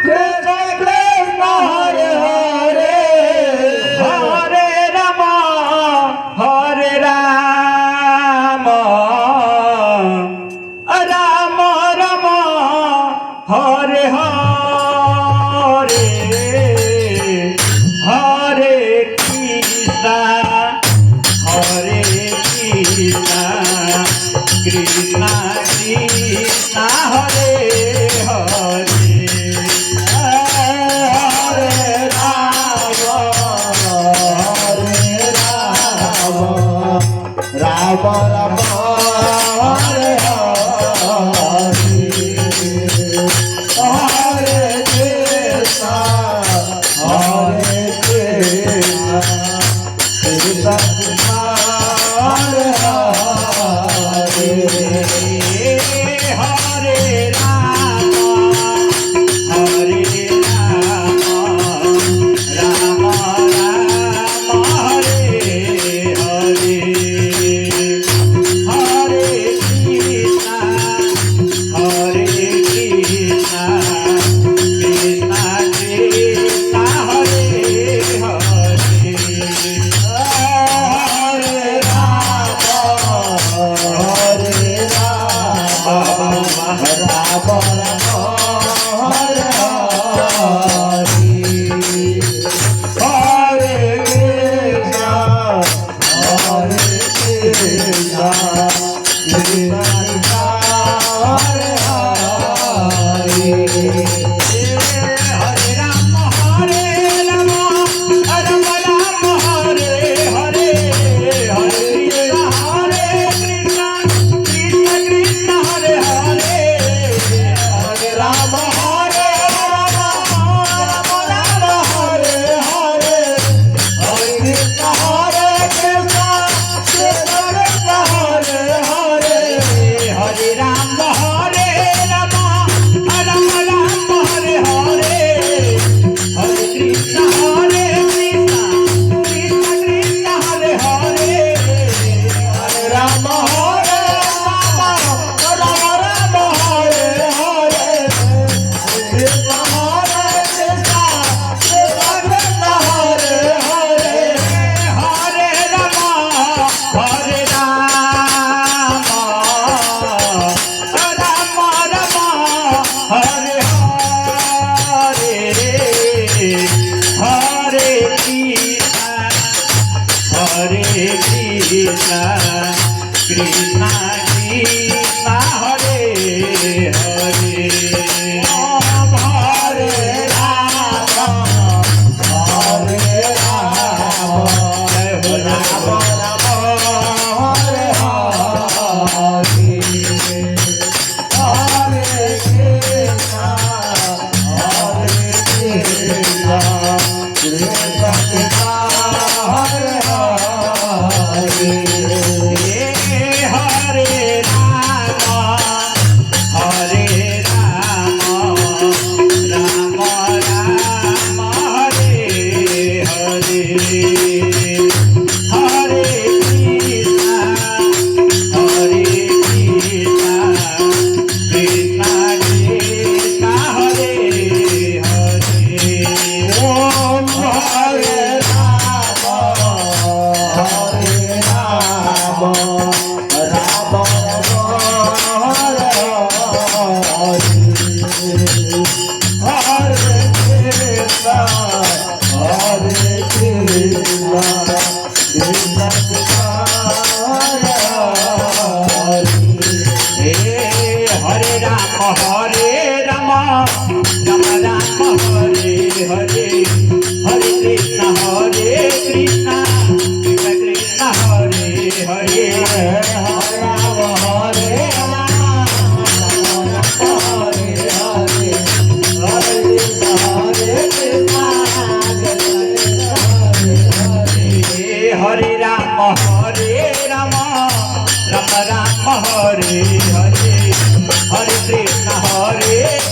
Krishna Krishna Hare Hare Hare Rama Rama Rama Hare Hare Krishna Krishna Krishna Hare Krishna Krishna Hare Hare Hare Rama Hare Rama Rama Rama Hare Hare Hare Krishna Krishna Krishna Hare Hare Hare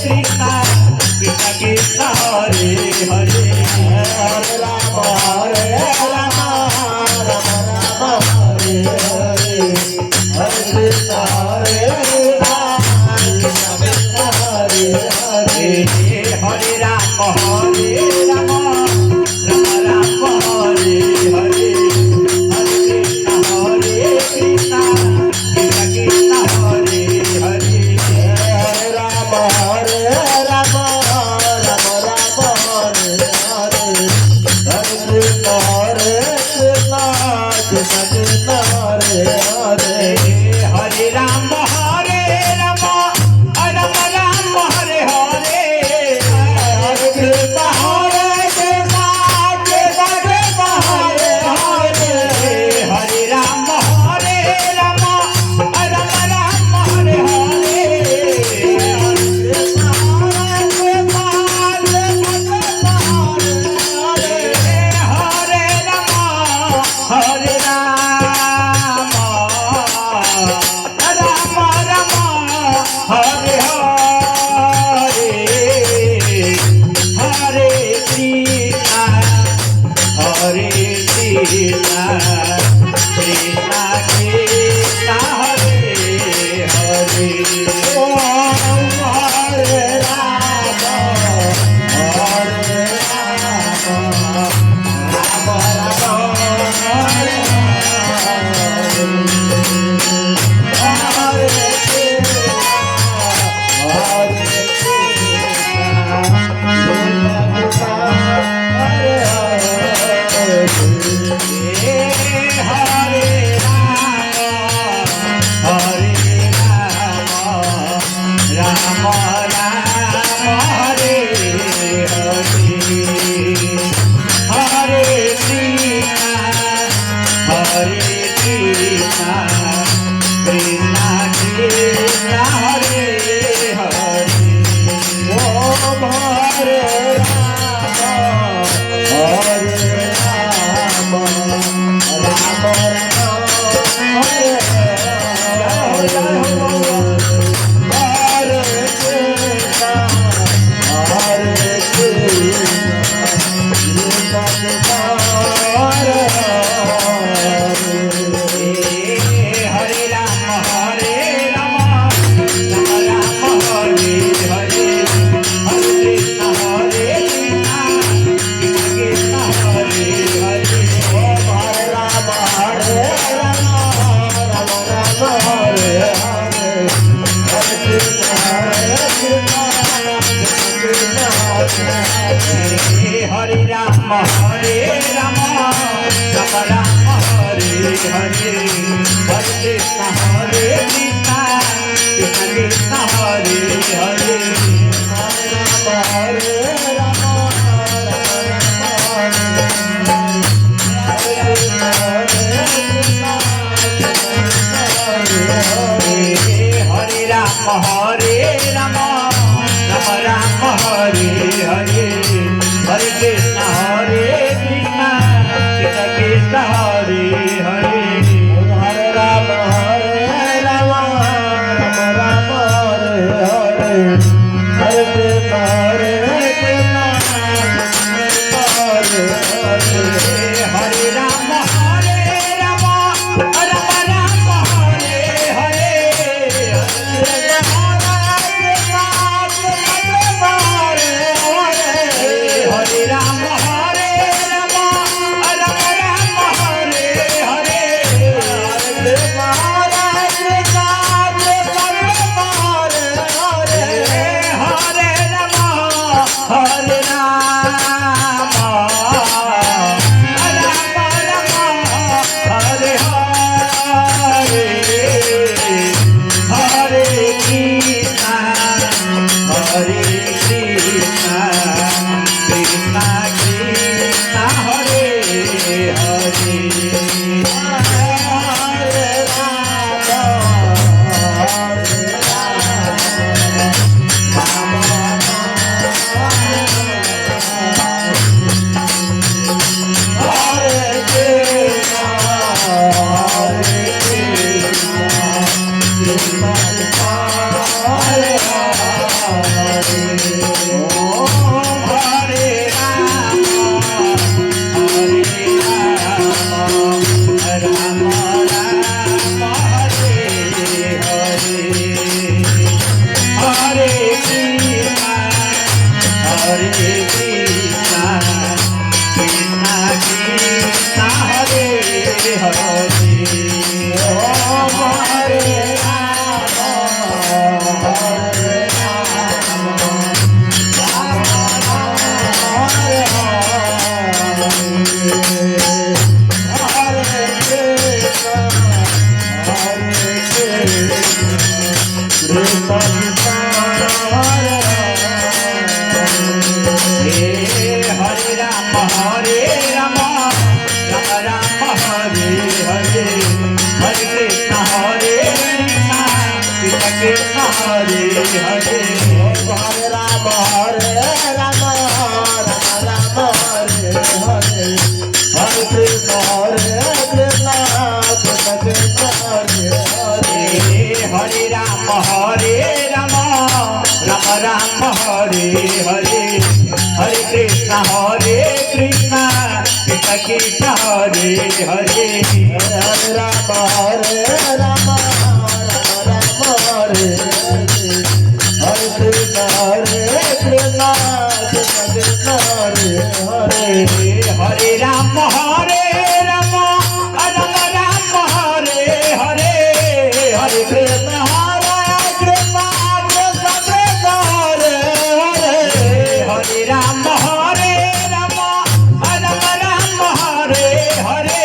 Krishna Krishna Krishna Hare Hare Hare Rama Rama Rama Hare Hare Hare Krishna Krishna Krishna Hare Hare Hare Rama Rama Rama Hare Hare Hare Krishna Krishna Krishna Hare Hare Hare Rama Rama Rama Hare Hare Hare Krishna Krishna Krishna Hare Hare Hare Rama Rama Rama Hare Hare Krishna Krishna Krishna Hare Rama Hare Rama Rama Hare Hare Hare Krishna Krishna Krishna Hare Hare Om Hare Rama Hare Rama Rama Rama Hare Hare Hare Rama Rama Rama Hare Hare Hare Krishna Krishna Krishna Hare Hare Hare Rama Hare Rama Rama Rama Hare Hare Hare Krishna Krishna Krishna Krishna Hare Hare Hare Rama Rama Rama Hare Hare Hare Krishna Krishna Krishna Hare Hare Hare Rama Rama Rama Hare Hare Hare Hare Hare Krishna, Krishna Krishna Hare Hare, Om Hare Rama, Hare Rama, Rama Hare Hare, Hare Krishna, Hare Krishna, Krishna Hare Hare Rama, Hare Rama, Rama Rama Hare Hare, Hare Krishna, Hare Krishna, Krishna Krishna Hare Hare, Hare Rama, Hare Rama, Rama Rama Hare Hare, Hare Krishna, Hare Krishna, Krishna Krishna Hare Hare. Hare Rama, Hare Rama, Rama Rama Hare Hare, Hare Krishna, Hare Krishna, Krishna Krishna Hare Hare, Hare Rama, Hare Rama, Rama Rama Hare Hare, Hare Krishna, Hare Krishna, Krishna Krishna Hare Hare. Hare Rama, Hare Rama, Rama Rama Hare Hare, Hare Krishna, Hare Krishna, Krishna Krishna Hare Hare, Hare Rama, Hare Rama, Rama Rama Hare Hare,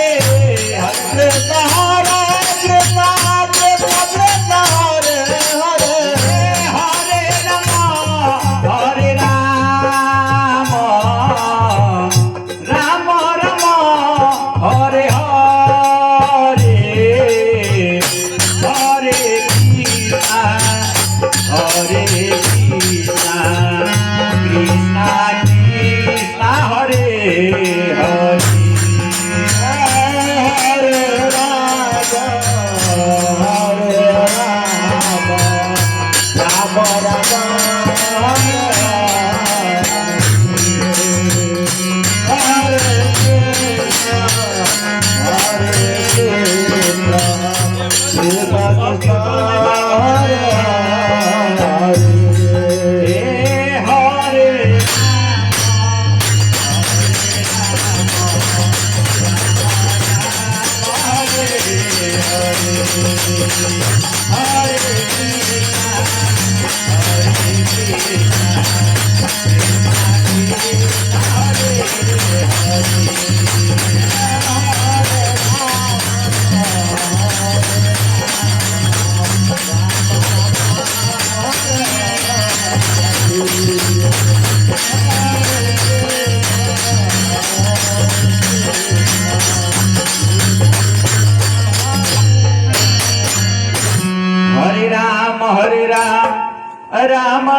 Hare Krishna, Hare Krishna, Krishna Krishna Hare Hare, Hare Rama, Hare Rama, Rama Rama Hare Hare, Hare Krishna, Hare Krishna, Krishna Krishna Hare Hare, Hare Rama, Hare Rama, Rama Rama Hare Hare, Hare Krishna, Hare Krishna, Krishna Krishna Hare Hare. Hare Hare Rama, Hare Rama, Rama